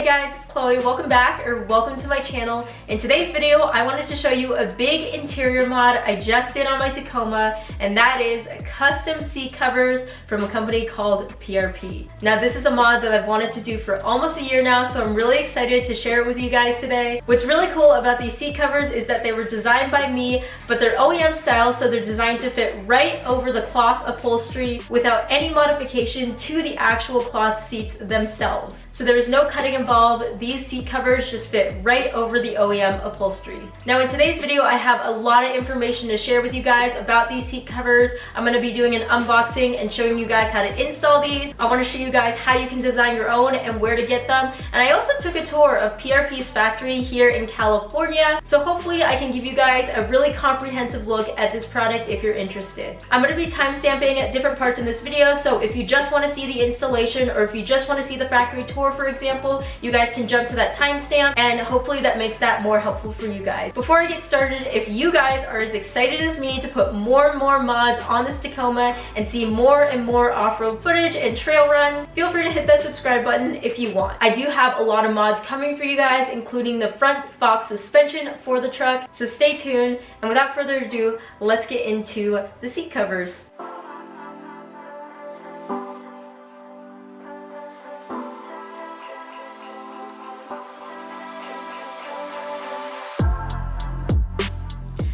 Hey guys, it's Chloe. Welcome back, or welcome to my channel. In today's video, I wanted to show you a big interior mod I just did on my Tacoma, and that is custom seat covers from a company called PRP. Now this is a mod that I've wanted to do for almost a year now, so I'm really excited to share it with you guys today. What's really cool about these seat covers is that they were designed by me, but they're OEM style, so they're designed to fit right over the cloth upholstery without any modification to the actual cloth seats themselves. So there is no cutting involved. These seat covers just fit right over the OEM upholstery. Now in today's video, I have a lot of information to share with you guys about these seat covers. I'm going to be doing an unboxing and showing you guys how to install these. I want to show you guys how you can design your own and where to get them. And I also took a tour of PRP's factory here in California. So hopefully I can give you guys a really comprehensive look at this product if you're interested. I'm going to be timestamping different parts in this video, so if you just want to see the installation or if you just want to see the factory tour, for example, you guys can jump to that timestamp, and hopefully that makes that more helpful for you guys. Before I get started, if you guys are as excited as me to put more and more mods on this Tacoma and see more and more off-road footage and trail runs, feel free to hit that subscribe button if you want. I do have a lot of mods coming for you guys, including the front Fox suspension for the truck, so stay tuned. And without further ado, let's get into the seat covers.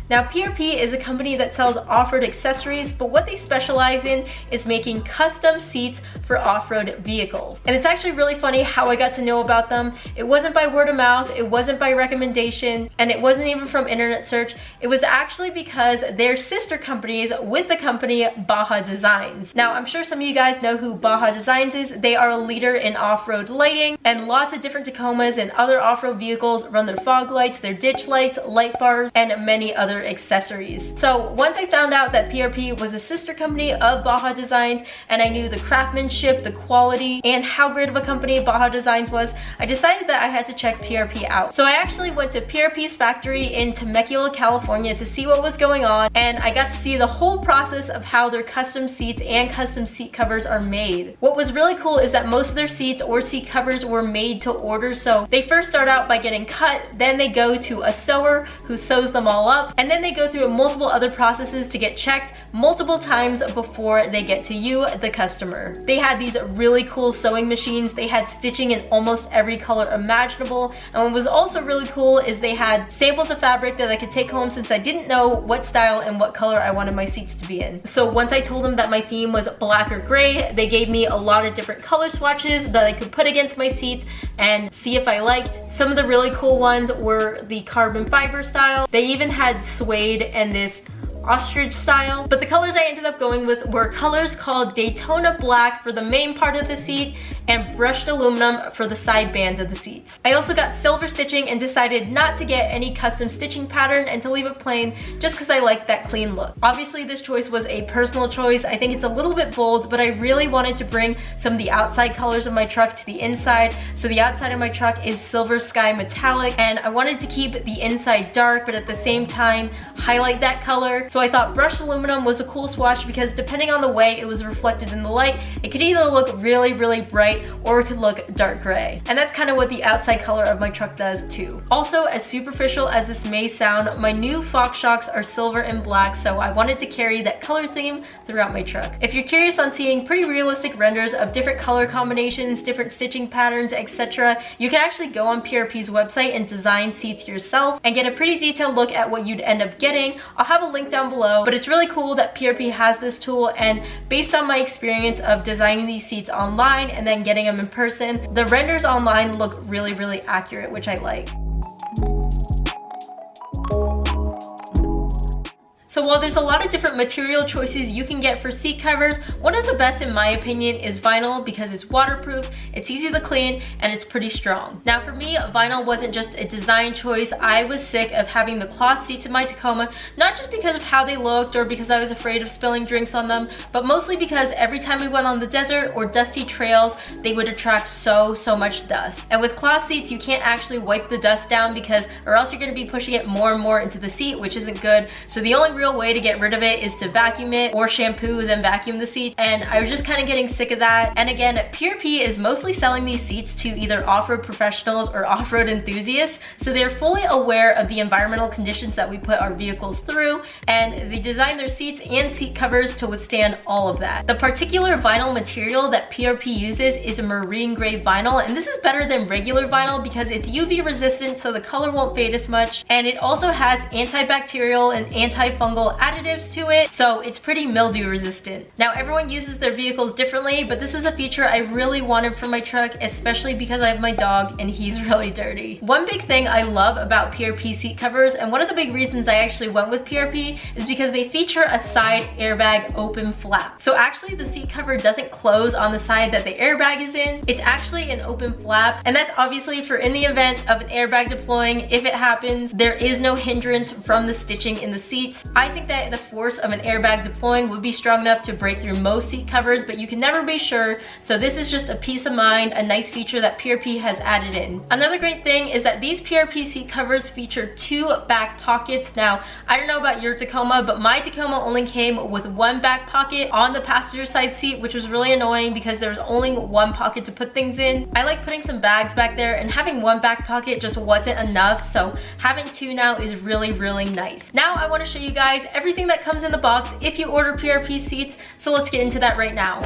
Now PRP is a company that sells off-road accessories, but what they specialize in is making custom seats for off-road vehicles. And it's actually really funny how I got to know about them. It wasn't by word of mouth, it wasn't by recommendation, and it wasn't even from internet search. It was actually because they're sister companies with the company Baja Designs. Now I'm sure some of you guys know who Baja Designs is. They are a leader in off-road lighting, and lots of different Tacomas and other off-road vehicles run their fog lights, their ditch lights, light bars, and many other accessories. So once I found out that PRP was a sister company of Baja Designs, and I knew the craftsmanship, the quality, and how great of a company Baja Designs was, I decided that I had to check PRP out. So I actually went to PRP's factory in Temecula, California to see what was going on, and I got to see the whole process of how their custom seats and custom seat covers are made. What was really cool is that most of their seats or seat covers were made to order, so they first start out by getting cut, then they go to a sewer who sews them all up, and then they go through multiple other processes to get checked multiple times before they get to you, the customer. They had these really cool sewing machines. They had stitching in almost every color imaginable, and what was also really cool is they had samples of fabric that I could take home since I didn't know what style and what color I wanted my seats to be in. So once I told them that my theme was black or gray, they gave me a lot of different color swatches that I could put against my seats and see if I liked. Some of the really cool ones were the carbon fiber style. They even had suede and this ostrich style, but the colors I ended up going with were colors called Daytona Black for the main part of the seat and brushed aluminum for the side bands of the seats. I also got silver stitching and decided not to get any custom stitching pattern and to leave it plain just because I like that clean look. Obviously this choice was a personal choice. I think it's a little bit bold, but I really wanted to bring some of the outside colors of my truck to the inside. So the outside of my truck is silver sky metallic, and I wanted to keep the inside dark but at the same time highlight that color. So I thought brushed aluminum was a cool swatch because depending on the way it was reflected in the light, it could either look really, really bright or it could look dark gray. And that's kind of what the outside color of my truck does too. Also, as superficial as this may sound, my new Fox shocks are silver and black, so I wanted to carry that color theme throughout my truck. If you're curious on seeing pretty realistic renders of different color combinations, different stitching patterns, etc., you can actually go on PRP's website and design seats yourself and get a pretty detailed look at what you'd end up getting. I'll have a link down below, but it's really cool that PRP has this tool, and based on my experience of designing these seats online and then getting them in person, the renders online look really, really accurate, which I like. So while there's a lot of different material choices you can get for seat covers, one of the best in my opinion is vinyl because it's waterproof, it's easy to clean, and it's pretty strong. Now for me, vinyl wasn't just a design choice. I was sick of having the cloth seats in my Tacoma, not just because of how they looked or because I was afraid of spilling drinks on them, but mostly because every time we went on the desert or dusty trails, they would attract so much dust. And with cloth seats, you can't actually wipe the dust down or else you're gonna be pushing it more and more into the seat, which isn't good. So the only real real way to get rid of it is to vacuum it or shampoo, then vacuum the seat. And I was just kind of getting sick of that. And again, PRP is mostly selling these seats to either off-road professionals or off-road enthusiasts. So they're fully aware of the environmental conditions that we put our vehicles through, and they design their seats and seat covers to withstand all of that. The particular vinyl material that PRP uses is a marine grade vinyl, and this is better than regular vinyl because it's UV resistant, so the color won't fade as much, and it also has antibacterial and antifungal additives to it, so it's pretty mildew resistant. Now, everyone uses their vehicles differently, but this is a feature I really wanted for my truck, especially because I have my dog and he's really dirty. One big thing I love about PRP seat covers, and one of the big reasons I actually went with PRP, is because they feature a side airbag open flap. So actually the seat cover doesn't close on the side that the airbag is in. It's actually an open flap, and that's obviously for in the event of an airbag deploying. If it happens, there is no hindrance from the stitching in the seats. I think that the force of an airbag deploying would be strong enough to break through most seat covers, but you can never be sure. So this is just a peace of mind, a nice feature that PRP has added in. Another great thing is that these PRP seat covers feature 2 back pockets. Now, I don't know about your Tacoma, but my Tacoma only came with 1 back pocket on the passenger side seat, which was really annoying because there was only 1 pocket to put things in. I like putting some bags back there, and having 1 back pocket just wasn't enough, so having 2 now is really, really nice. Now I want to show you guys everything that comes in the box if you order PRP seats, so let's get into that right now.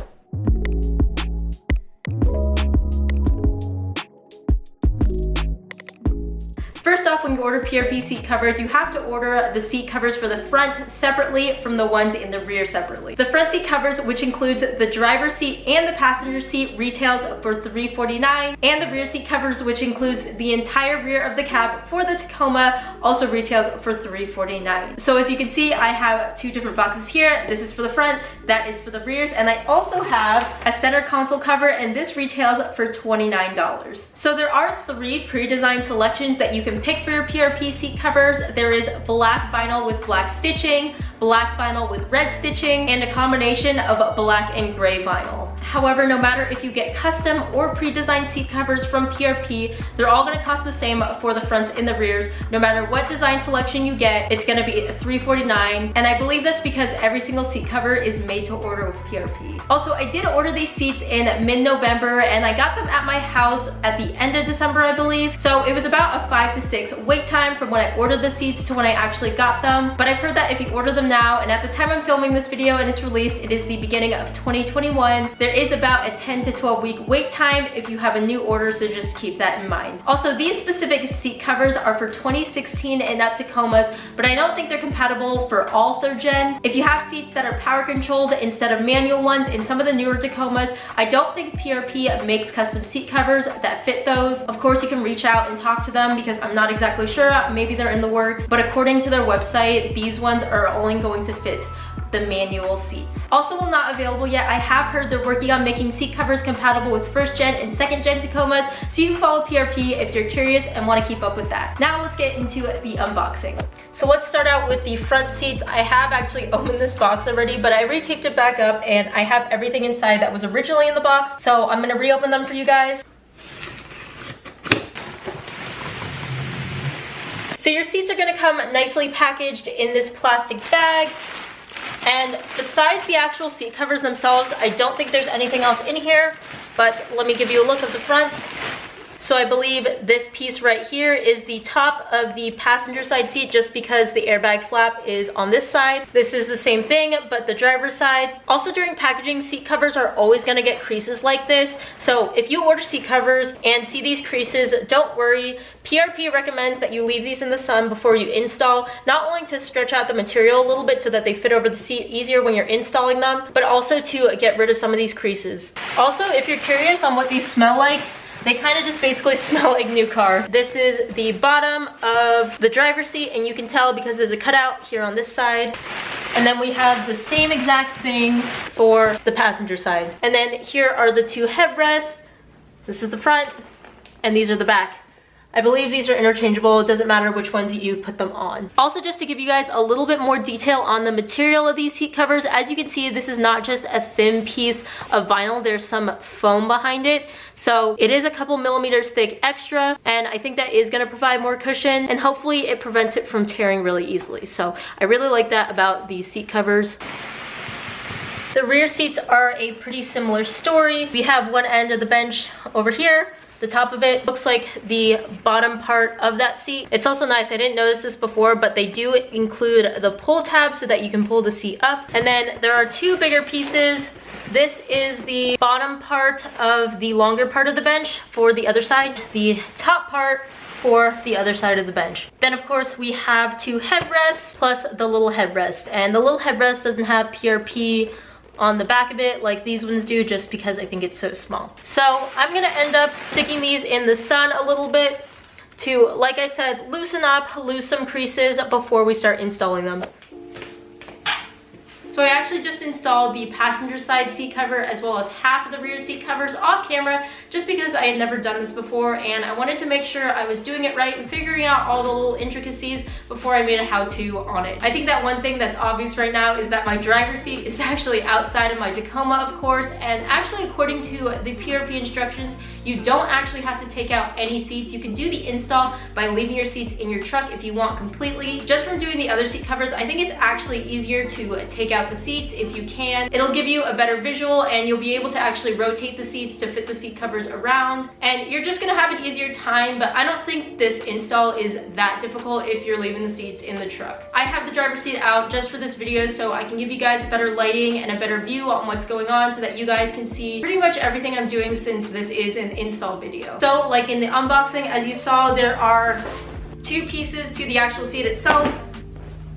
First off, when you order PRP seat covers, you have to order the seat covers for the front separately from the ones in the rear separately. The front seat covers, which includes the driver's seat and the passenger seat, retails for $349, and the rear seat covers, which includes the entire rear of the cab for the Tacoma, also retails for $349. So as you can see, I have 2 different boxes here. This is for the front, that is for the rears, and I also have a center console cover, and this retails for $29. So there are 3 pre-designed selections that you can pick for your PRP seat covers. There is black vinyl with black stitching, black vinyl with red stitching, and a combination of black and gray vinyl. However, no matter if you get custom or pre-designed seat covers from PRP, they're all gonna cost the same for the fronts and the rears. No matter what design selection you get, it's gonna be $349, and I believe that's because every single seat cover is made to order with PRP. Also, I did order these seats in mid-November, and I got them at my house at the end of December, I believe. So it was about a 5 to 6 wait time from when I ordered the seats to when I actually got them. But I've heard that if you order them now, and at the time I'm filming this video and it's released, it is the beginning of 2021, there is about a 10 to 12 week wait time if you have a new order, so just keep that in mind. Also, these specific seat covers are for 2016 and up Tacomas, but I don't think they're compatible for all 3rd gens. If you have seats that are power controlled instead of manual ones in some of the newer Tacomas, I don't think PRP makes custom seat covers that fit those. Of course, you can reach out and talk to them because I'm not exactly sure, maybe they're in the works, but according to their website, these ones are only going to fit the manual seats. Also, while not available yet, I have heard they're working on making seat covers compatible with 1st gen and 2nd gen Tacomas, so you can follow PRP if you're curious and want to keep up with that. Now let's get into the unboxing. So let's start out with the front seats. I have actually opened this box already, but I retaped it back up and I have everything inside that was originally in the box, so I'm gonna reopen them for you guys. So your seats are gonna come nicely packaged in this plastic bag. And besides the actual seat covers themselves, I don't think there's anything else in here, but let me give you a look of the fronts. So I believe this piece right here is the top of the passenger side seat, just because the airbag flap is on this side. This is the same thing, but the driver's side. Also, during packaging, seat covers are always gonna get creases like this. So if you order seat covers and see these creases, don't worry. PRP recommends that you leave these in the sun before you install, not only to stretch out the material a little bit so that they fit over the seat easier when you're installing them, but also to get rid of some of these creases. Also, if you're curious on what these smell like, they kind of just basically smell like new car. This is the bottom of the driver's seat, and you can tell because there's a cutout here on this side. And then we have the same exact thing for the passenger side. And then here are the 2 headrests. This is the front, and these are the back. I believe these are interchangeable. It doesn't matter which ones you put them on. Also, just to give you guys a little bit more detail on the material of these seat covers, as you can see, this is not just a thin piece of vinyl. There's some foam behind it. So it is a couple millimeters thick extra, and I think that is gonna provide more cushion, and hopefully it prevents it from tearing really easily. So I really like that about these seat covers. The rear seats are a pretty similar story. We have one end of the bench over here. The top of it looks like the bottom part of that seat. It's also nice, I didn't notice this before, but they do include the pull tab so that you can pull the seat up. And then there are two bigger pieces. This is the bottom part of the longer part of the bench for the other side, the top part for the other side of the bench. Then of course we have two headrests plus the little headrest. And the little headrest doesn't have PRP on the back of it like these ones do, just because I think it's so small. So I'm gonna end up sticking these in the sun a little bit to, like I said, loosen up, lose some creases before we start installing them. So I actually just installed the passenger side seat cover as well as half of the rear seat covers off camera, just because I had never done this before and I wanted to make sure I was doing it right and figuring out all the little intricacies before I made a how-to on it. I think that one thing that's obvious right now is that my driver's seat is actually outside of my Tacoma, of course, and actually according to the PRP instructions, you don't actually have to take out any seats. You can do the install by leaving your seats in your truck if you want completely. Just from doing the other seat covers, I think it's actually easier to take out the seats if you can. It'll give you a better visual and you'll be able to actually rotate the seats to fit the seat covers around. And you're just gonna have an easier time, but I don't think this install is that difficult if you're leaving the seats in the truck. I have the driver's seat out just for this video so I can give you guys better lighting and a better view on what's going on so that you guys can see pretty much everything I'm doing, since this is an install video. So like in the unboxing, as you saw, there are two pieces to the actual seat itself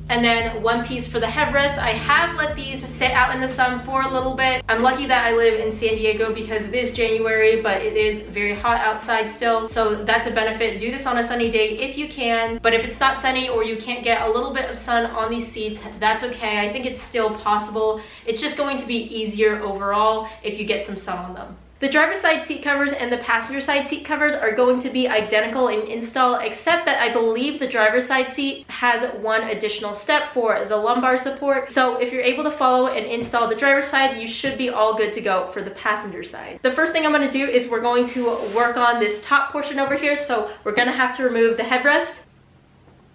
and then one piece for the headrest. I have let these sit out in the sun for a little bit. I'm lucky that I live in San Diego because it is January, but it is very hot outside still, so that's a benefit. Do this on a sunny day if you can, but if it's not sunny or you can't get a little bit of sun on these seats, that's okay. I think it's still possible. It's just going to be easier overall if you get some sun on them. The driver's side seat covers and the passenger side seat covers are going to be identical in install, except that I believe the driver's side seat has one additional step for the lumbar support. So if you're able to follow and install the driver's side, you should be all good to go for the passenger side. The first thing I'm going to do is we're going to work on this top portion over here. So we're going to have to remove the headrest.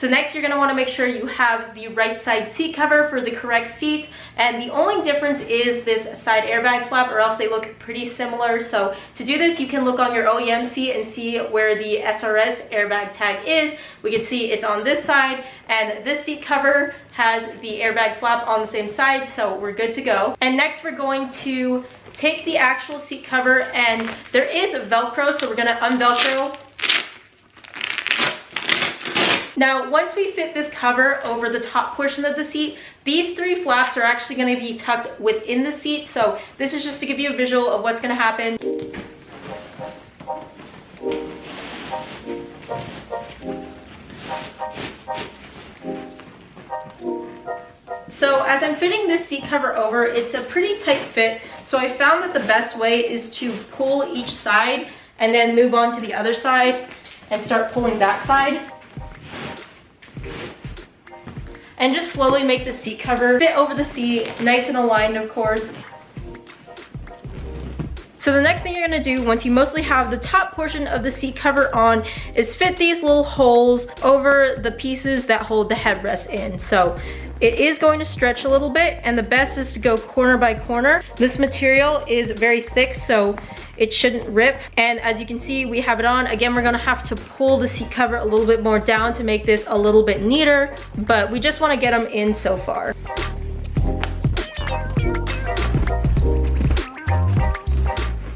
So next you're going to want to make sure you have the right side seat cover for the correct seat, and the only difference is this side airbag flap, or else they look pretty similar. So to do this, you can look on your OEM seat and see where the SRS airbag tag is. We can see it's on this side, and this seat cover has the airbag flap on the same side, so we're good to go. And next we're going to take the actual seat cover, and there is a Velcro, so we're going to unvelcro. Now, once we fit this cover over the top portion of the seat, these three flaps are actually going to be tucked within the seat. So this is just to give you a visual of what's going to happen. So as I'm fitting this seat cover over, it's a pretty tight fit. So I found that the best way is to pull each side and then move on to the other side and start pulling that side. And just slowly make the seat cover fit over the seat, nice and aligned, of course. So the next thing you're gonna do once you mostly have the top portion of the seat cover on is fit these little holes over the pieces that hold the headrest in. So it is going to stretch a little bit, and the best is to go corner by corner. This material is very thick, so it shouldn't rip. And as you can see, we have it on. Again, we're gonna have to pull the seat cover a little bit more down to make this a little bit neater, but we just wanna get them in so far.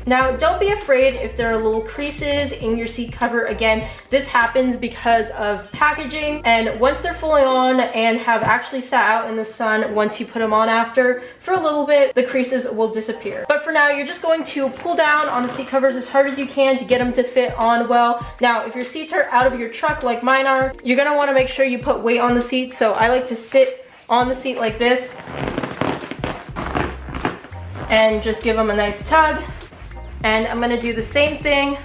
Now, don't be afraid if there are little creases in your seat cover. Again, this happens because of packaging, and once they're fully on and have actually sat out in the sun, once you put them on after for a little bit, the creases will disappear. But for now, you're just going to pull down on the seat covers as hard as you can to get them to fit on well. Now, if your seats are out of your truck like mine are, you're gonna wanna make sure you put weight on the seats. So I like to sit on the seat like this and just give them a nice tug. And I'm gonna do the same thing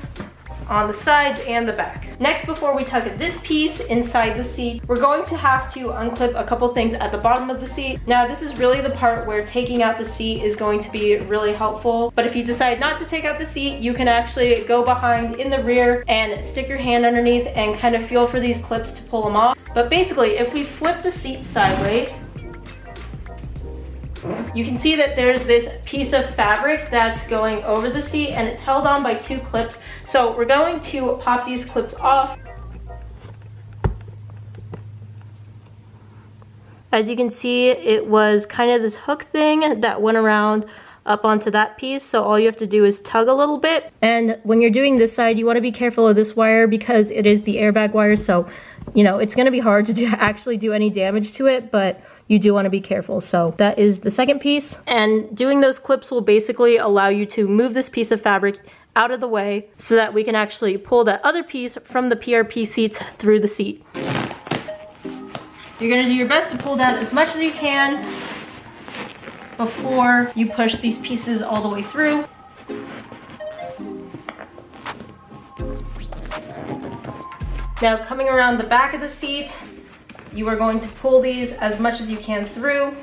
on the sides and the back. Next, before we tuck this piece inside the seat, we're going to have to unclip a couple things at the bottom of the seat. Now, this is really the part where taking out the seat is going to be really helpful. But if you decide not to take out the seat, you can actually go behind in the rear and stick your hand underneath and kind of feel for these clips to pull them off. But basically, if we flip the seat sideways, you can see that there's this piece of fabric that's going over the seat and it's held on by 2 clips. So we're going to pop these clips off. As you can see, it was kind of this hook thing that went around up onto that piece. So all you have to do is tug a little bit. And when you're doing this side, you want to be careful of this wire because it is the airbag wire. So, you know, it's going to be hard to actually do any damage to it, but you do want to be careful. So that is the second piece. And doing those clips will basically allow you to move this piece of fabric out of the way so that we can actually pull that other piece from the PRP seats through the seat. You're going to do your best to pull down as much as you can before you push these pieces all the way through. Now, coming around the back of the seat, you are going to pull these as much as you can through.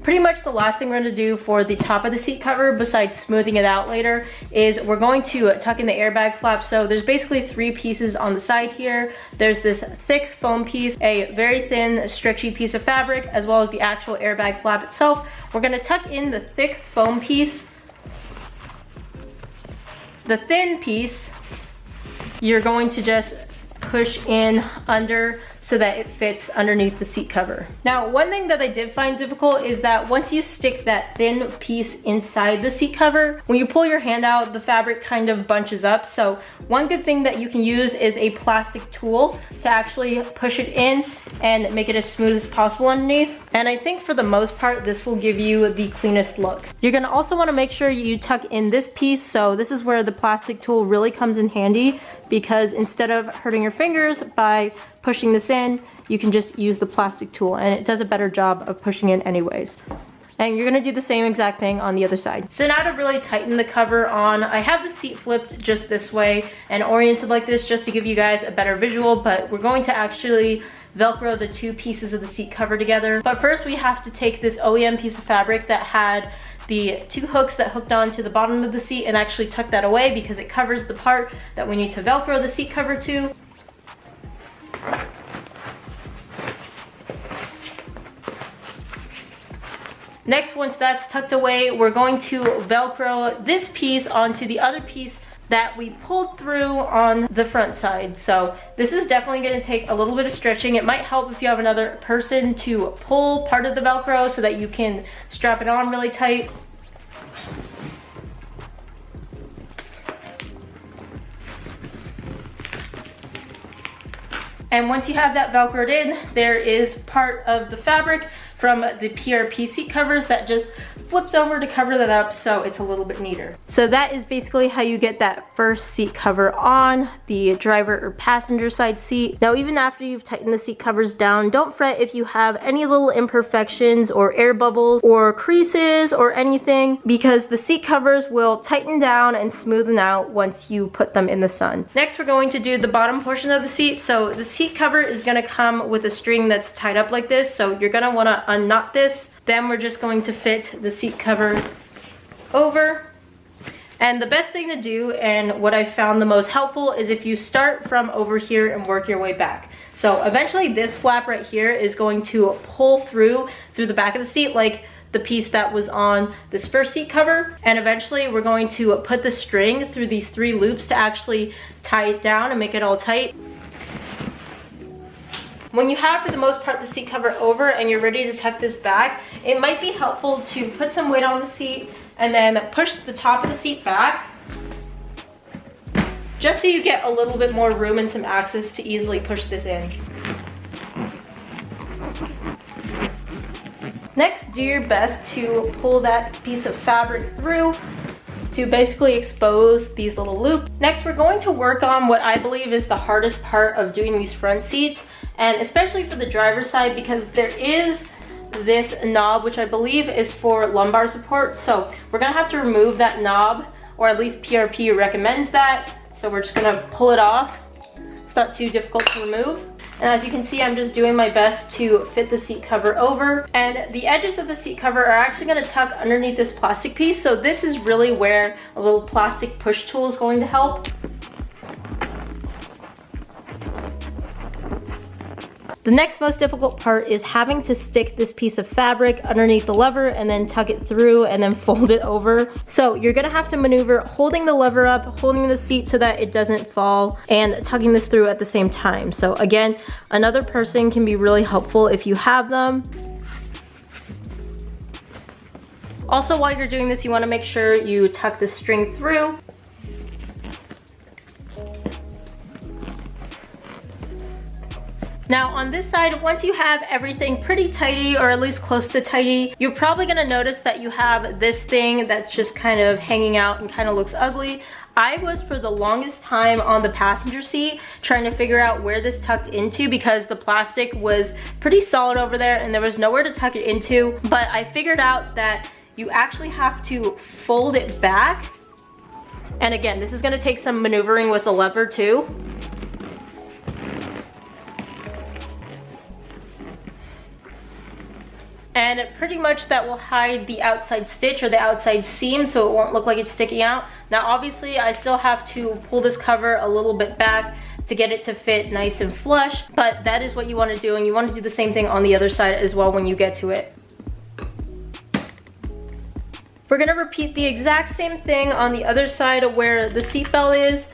Pretty much the last thing we're going to do for the top of the seat cover, besides smoothing it out later, is we're going to tuck in the airbag flap. So there's basically 3 pieces on the side here. There's this thick foam piece, a very thin stretchy piece of fabric, as well as the actual airbag flap itself. We're going to tuck in the thick foam piece. The thin piece, you're going to just push in under so that it fits underneath the seat cover. Now, one thing that I did find difficult is that once you stick that thin piece inside the seat cover, when you pull your hand out, the fabric kind of bunches up. So one good thing that you can use is a plastic tool to actually push it in and make it as smooth as possible underneath. And I think for the most part, this will give you the cleanest look. You're gonna also wanna make sure you tuck in this piece. So this is where the plastic tool really comes in handy, because instead of hurting your fingers by pushing this in, you can just use the plastic tool and it does a better job of pushing in anyways. And you're gonna do the same exact thing on the other side. So now to really tighten the cover on, I have the seat flipped just this way and oriented like this just to give you guys a better visual, but we're going to actually Velcro the 2 pieces of the seat cover together. But first we have to take this OEM piece of fabric that had the 2 hooks that hooked on to the bottom of the seat and actually tuck that away because it covers the part that we need to Velcro the seat cover to. Next, once that's tucked away, we're going to Velcro this piece onto the other piece that we pulled through on the front side. So this is definitely going to take a little bit of stretching. It might help if you have another person to pull part of the Velcro so that you can strap it on really tight. And once you have that Velcroed in, there is part of the fabric from the PRP seat covers that just flips over to cover that up so it's a little bit neater. So that is basically how you get that first seat cover on the driver or passenger side seat. Now, even after you've tightened the seat covers down, don't fret if you have any little imperfections or air bubbles or creases or anything, because the seat covers will tighten down and smoothen out once you put them in the sun. Next, we're going to do the bottom portion of the seat. So the seat cover is going to come with a string that's tied up like this. So you're going to want to unknot this. Then we're just going to fit the seat cover over. And the best thing to do, and what I found the most helpful, is if you start from over here and work your way back. So eventually this flap right here is going to pull through the back of the seat like the piece that was on this first seat cover. And eventually we're going to put the string through these 3 loops to actually tie it down and make it all tight. When you have, for the most part, the seat cover over and you're ready to tuck this back, it might be helpful to put some weight on the seat and then push the top of the seat back, just so you get a little bit more room and some access to easily push this in. Next, do your best to pull that piece of fabric through to basically expose these little loops. Next, we're going to work on what I believe is the hardest part of doing these front seats, and especially for the driver's side, because there is this knob, which I believe is for lumbar support. So we're gonna have to remove that knob, or at least PRP recommends that. So we're just gonna pull it off. It's not too difficult to remove. And as you can see, I'm just doing my best to fit the seat cover over. And the edges of the seat cover are actually gonna tuck underneath this plastic piece. So this is really where a little plastic push tool is going to help. The next most difficult part is having to stick this piece of fabric underneath the lever and then tuck it through and then fold it over. So you're gonna have to maneuver holding the lever up, holding the seat so that it doesn't fall, and tucking this through at the same time. So again, another person can be really helpful if you have them. Also, while you're doing this, you wanna make sure you tuck the string through. Now on this side, once you have everything pretty tidy, or at least close to tidy, you're probably gonna notice that you have this thing that's just kind of hanging out and kind of looks ugly. I was for the longest time on the passenger seat trying to figure out where this tucked into because the plastic was pretty solid over there and there was nowhere to tuck it into. But I figured out that you actually have to fold it back. And again, this is gonna take some maneuvering with the lever too. And pretty much that will hide the outside stitch or the outside seam so it won't look like it's sticking out. Now obviously I still have to pull this cover a little bit back to get it to fit nice and flush, but that is what you want to do, and you want to do the same thing on the other side as well when you get to it. We're gonna repeat the exact same thing on the other side of where the seatbelt is.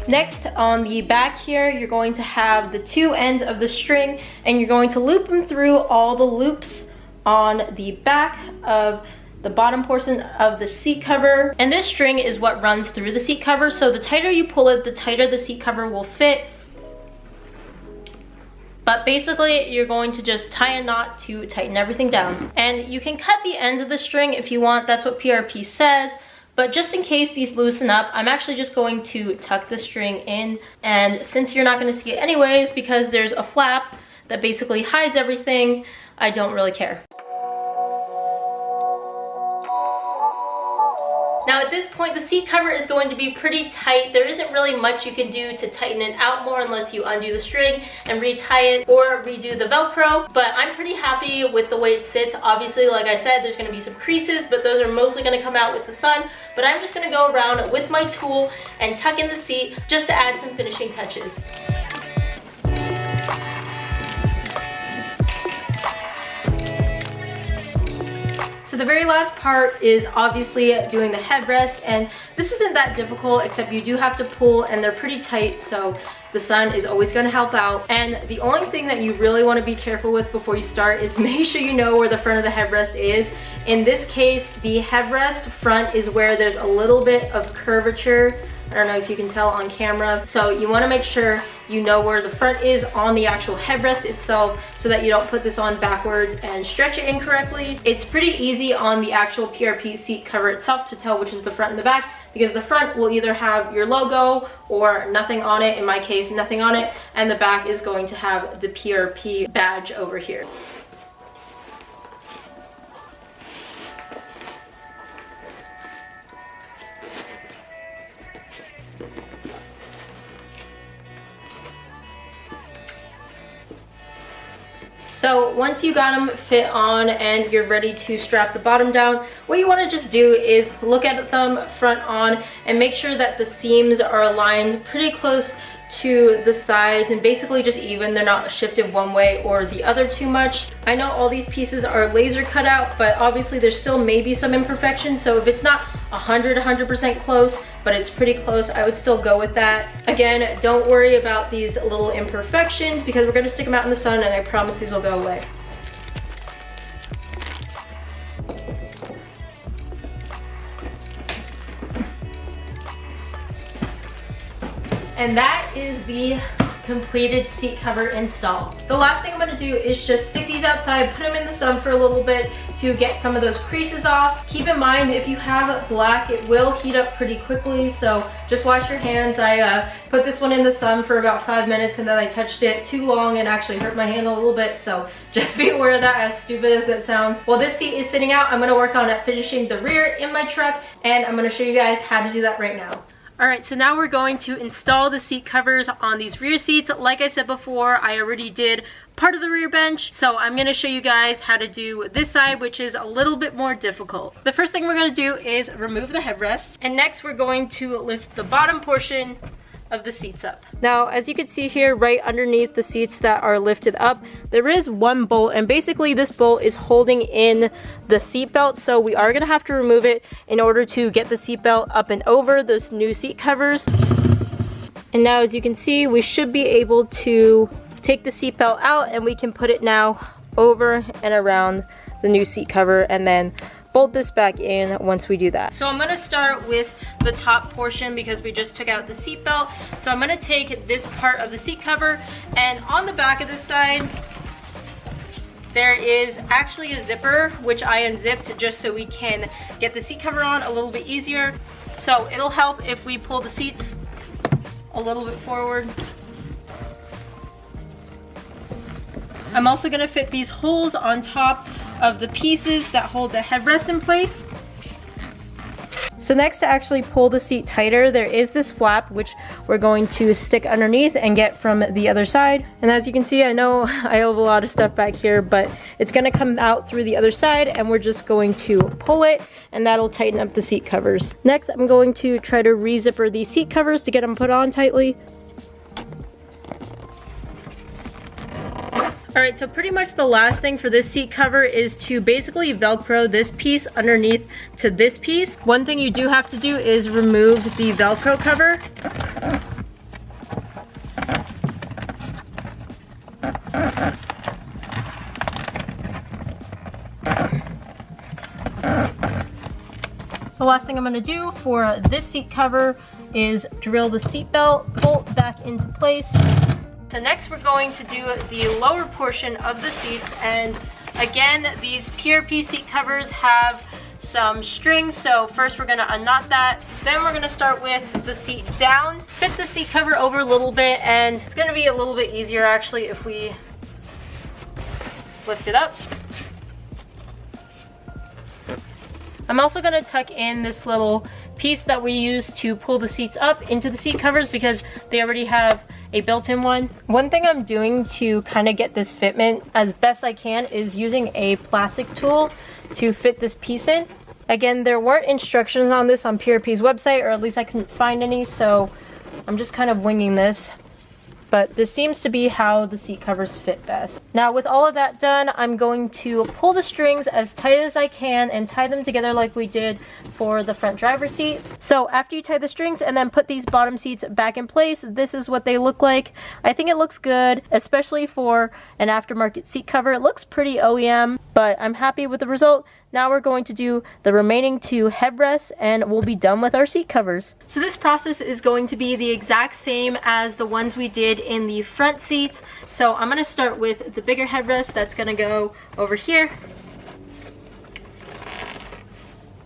Next, on the back here, you're going to have the two ends of the string and you're going to loop them through all the loops on the back of the bottom portion of the seat cover. And this string is what runs through the seat cover, so the tighter you pull it, the tighter the seat cover will fit. But basically, you're going to just tie a knot to tighten everything down. And you can cut the ends of the string if you want, that's what PRP says. But just in case these loosen up, I'm actually just going to tuck the string in. And since you're not gonna see it anyways, because there's a flap that basically hides everything, I don't really care. Now at this point, the seat cover is going to be pretty tight. There isn't really much you can do to tighten it out more unless you undo the string and retie it or redo the Velcro. But I'm pretty happy with the way it sits. Obviously, like I said, there's gonna be some creases, but those are mostly gonna come out with the sun. But I'm just gonna go around with my tool and tuck in the seat just to add some finishing touches. So the very last part is obviously doing the headrest, and this isn't that difficult except you do have to pull and they're pretty tight, so the sun is always going to help out. And the only thing that you really want to be careful with before you start is make sure you know where the front of the headrest is. In this case, the headrest front is where there's a little bit of curvature. I don't know if you can tell on camera. So you want to make sure you know where the front is on the actual headrest itself so that you don't put this on backwards and stretch it incorrectly. It's pretty easy on the actual PRP seat cover itself to tell which is the front and the back, because the front will either have your logo or nothing on it, in my case nothing on it, and the back is going to have the PRP badge over here. So once you got them fit on and you're ready to strap the bottom down, what you want to just do is look at them front on and make sure that the seams are aligned pretty close to the sides and basically just even. They're not shifted one way or the other too much. I know all these pieces are laser cut out, but obviously there's still maybe some imperfections, so if it's not 100% close, but it's pretty close, I would still go with that. Again, don't worry about these little imperfections because we're going to stick them out in the sun and I promise these will go away. And that is the completed seat cover install. The last thing I'm gonna do is just stick these outside, put them in the sun for a little bit to get some of those creases off. Keep in mind, if you have black, it will heat up pretty quickly, so just wash your hands. I put this one in the sun for about 5 minutes and then I touched it too long and actually hurt my hand a little bit, so just be aware of that, as stupid as it sounds. While this seat is sitting out, I'm gonna work on finishing the rear in my truck, and I'm gonna show you guys how to do that right now. Alright, so now we're going to install the seat covers on these rear seats. Like I said before, I already did part of the rear bench, so I'm going to show you guys how to do this side, which is a little bit more difficult. The first thing we're going to do is remove the headrests, and next we're going to lift the bottom portion of the seats up. Now, as you can see here, right underneath the seats that are lifted up, there is one bolt, and basically this bolt is holding in the seat belt, so we are gonna have to remove it in order to get the seat belt up and over those new seat covers. And now, as you can see, we should be able to take the seat belt out, and we can put it now over and around the new seat cover, and then bolt this back in once we do that. So I'm gonna start with the top portion because we just took out the seat belt. So I'm gonna take this part of the seat cover, and on the back of this side, there is actually a zipper, which I unzipped just so we can get the seat cover on a little bit easier. So it'll help if we pull the seats a little bit forward. I'm also gonna fit these holes on top of the pieces that hold the headrest in place. So next, to actually pull the seat tighter, there is this flap which we're going to stick underneath and get from the other side. And as you can see, I know I have a lot of stuff back here, but it's gonna come out through the other side, and we're just going to pull it, and that'll tighten up the seat covers. Next, I'm going to try to re-zipper these seat covers to get them put on tightly. Alright, so pretty much the last thing for this seat cover is to basically Velcro this piece underneath to this piece. One thing you do have to do is remove the Velcro cover. The last thing I'm going to do for this seat cover is drill the seat belt bolt back into place. So next we're going to do the lower portion of the seats, and again, these PRP seat covers have some strings, so first we're going to unknot that. Then we're going to start with the seat down, fit the seat cover over a little bit, and it's going to be a little bit easier actually if we lift it up. I'm also going to tuck in this little piece that we use to pull the seats up into the seat covers because they already have a built-in one. One thing I'm doing to kind of get this fitment as best I can is using a plastic tool to fit this piece in. Again, there weren't instructions on this on PRP's website, or at least I couldn't find any, so I'm just kind of winging this. But this seems to be how the seat covers fit best. Now, with all of that done, I'm going to pull the strings as tight as I can and tie them together like we did for the front driver's seat. So after you tie the strings and then put these bottom seats back in place, this is what they look like. I think it looks good, especially for an aftermarket seat cover. It looks pretty OEM, but I'm happy with the result. Now we're going to do the remaining two headrests and we'll be done with our seat covers. So this process is going to be the exact same as the ones we did in the front seats. So I'm going to start with the bigger headrest that's going to go over here.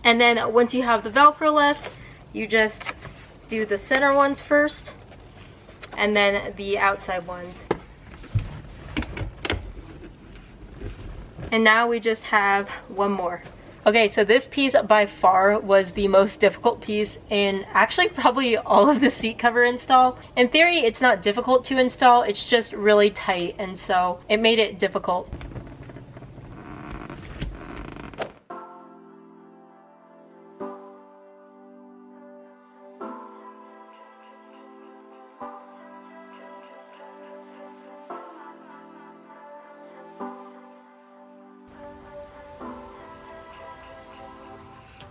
And then once you have the Velcro left, you just do the center ones first and then the outside ones. And now we just have one more. Okay, so this piece by far was the most difficult piece in actually probably all of the seat cover install. In theory, it's not difficult to install, it's just really tight, and so it made it difficult.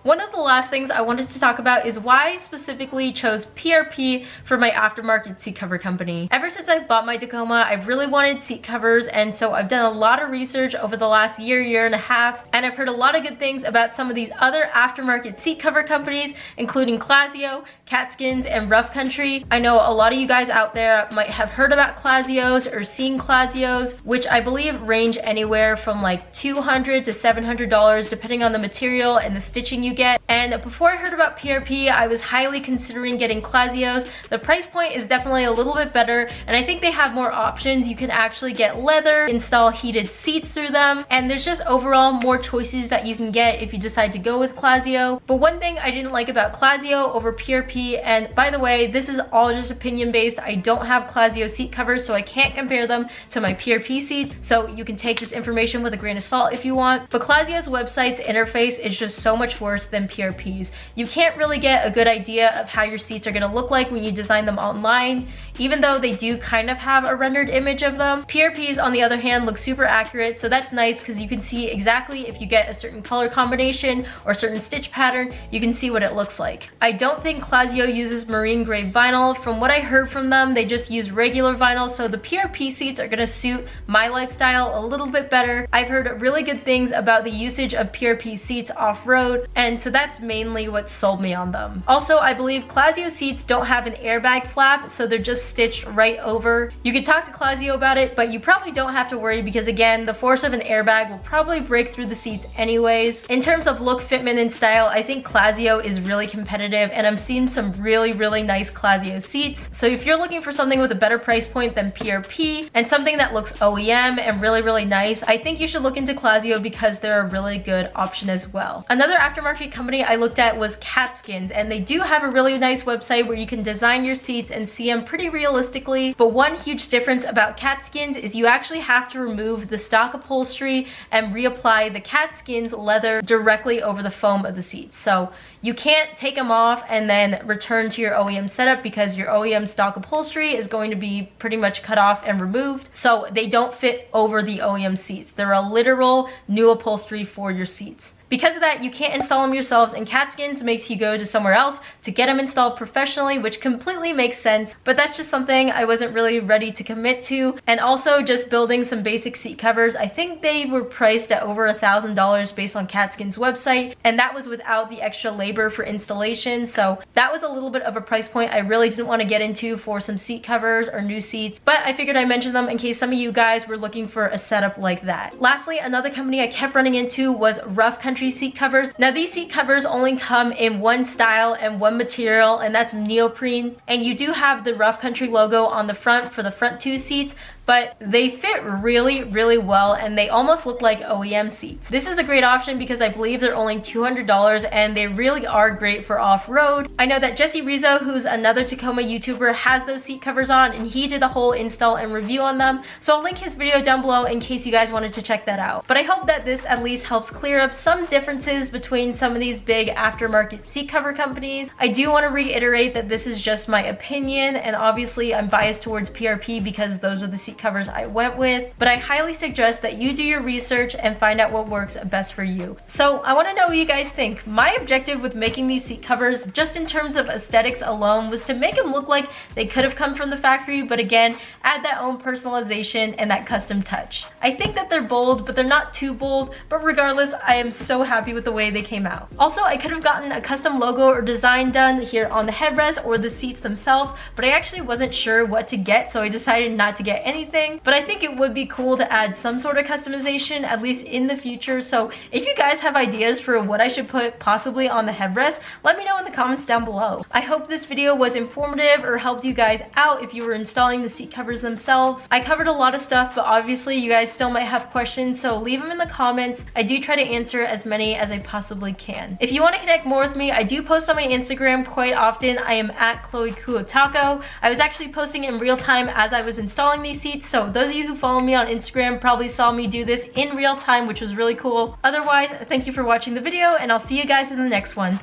one of the last things I wanted to talk about is why I specifically chose PRP for my aftermarket seat cover company. Ever since I bought my Tacoma, I've really wanted seat covers, and so I've done a lot of research over the last year and a half, and I've heard a lot of good things about some of these other aftermarket seat cover companies, including Clazzio, Katzkinz, and Rough Country. I know a lot of you guys out there might have heard about Clazzios or seen Clazzios, which I believe range anywhere from like $200 to $700 depending on the material and the stitching you get. And before I heard about PRP, I was highly considering getting Clazzios. The price point is definitely a little bit better, and I think they have more options. You can actually get leather, install heated seats through them, and there's just overall more choices that you can get if you decide to go with Clazzio. But one thing I didn't like about Clazzio over PRP, and by the way, this is all just opinion based, I don't have Clazzio seat covers, so I can't compare them to my PRP seats, so you can take this information with a grain of salt if you want. But Clazzio's website's interface is just so much worse than PRP's. You can't really get a good idea of how your seats are gonna look like when you design them online, even though they do kind of have a rendered image of them. PRP's, on the other hand, look super accurate, so that's nice because you can see exactly if you get a certain color combination or certain stitch pattern, you can see what it looks like. I don't think Clazzio uses marine grade vinyl. From what I heard from them, they just use regular vinyl, so the PRP seats are gonna suit my lifestyle a little bit better. I've heard really good things about the usage of PRP seats off-road, and so that's mainly what sold me on them. Also, I believe Clazzio seats don't have an airbag flap, so they're just stitched right over. You could talk to Clazzio about it, but you probably don't have to worry because again, the force of an airbag will probably break through the seats anyways. In terms of look, fitment, and style, I think Clazzio is really competitive, and I'm seeing some really nice Clazzio seats. So if you're looking for something with a better price point than PRP and something that looks OEM and really nice, I think you should look into Clazzio because they're a really good option as well. Another aftermarket company I looked at was Katzkinz, and they do have a really nice website where you can design your seats and see them pretty realistically. But one huge difference about Katzkinz is you actually have to remove the stock upholstery and reapply the Katzkinz leather directly over the foam of the seats. So you can't take them off and then return to your OEM setup because your OEM stock upholstery is going to be pretty much cut off and removed. So they don't fit over the OEM seats. They're a literal new upholstery for your seats. Because of that, you can't install them yourselves, and Katzkinz makes you go to somewhere else to get them installed professionally, which completely makes sense, but that's just something I wasn't really ready to commit to. And also just building some basic seat covers, I think they were priced at over $1,000 based on Katzkin's website, and that was without the extra labor for installation, so that was a little bit of a price point I really didn't want to get into for some seat covers or new seats, but I figured I'd mention them in case some of you guys were looking for a setup like that. Lastly, another company I kept running into was Rough Country seat covers. Now these seat covers only come in one style and one material, and that's neoprene, and you do have the Rough Country logo on the front for the front two seats, but they fit really well, and they almost look like OEM seats. This is a great option because I believe they're only $200 and they really are great for off-road. I know that Jesse Rizzo, who's another Tacoma YouTuber, has those seat covers on, and he did a whole install and review on them, so I'll link his video down below in case you guys wanted to check that out. But I hope that this at least helps clear up some differences between some of these big aftermarket seat cover companies. I do want to reiterate that this is just my opinion, and obviously I'm biased towards PRP because those are the seat covers I went with, but I highly suggest that you do your research and find out what works best for you. So I want to know what you guys think. My objective with making these seat covers, just in terms of aesthetics alone, was to make them look like they could have come from the factory, but again, add that own personalization and that custom touch. I think that they're bold, but they're not too bold, but regardless, I am so happy with the way they came out. Also, I could have gotten a custom logo or design done here on the headrest or the seats themselves, but I actually wasn't sure what to get, so I decided not to get anything. But I think it would be cool to add some sort of customization, at least in the future. So if you guys have ideas for what I should put possibly on the headrest, let me know in the comments down below. I hope this video was informative or helped you guys out if you were installing the seat covers themselves. I covered a lot of stuff, but obviously you guys still might have questions, so leave them in the comments. I do try to answer as many as I possibly can. If you want to connect more with me, I do post on my Instagram quite often. I am at Chloe Kuotako. I was actually posting in real time as I was installing these seats, so those of you who follow me on Instagram probably saw me do this in real time, which was really cool. Otherwise, thank you for watching the video, and I'll see you guys in the next one.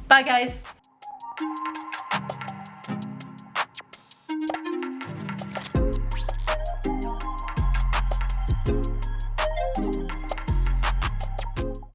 Bye guys!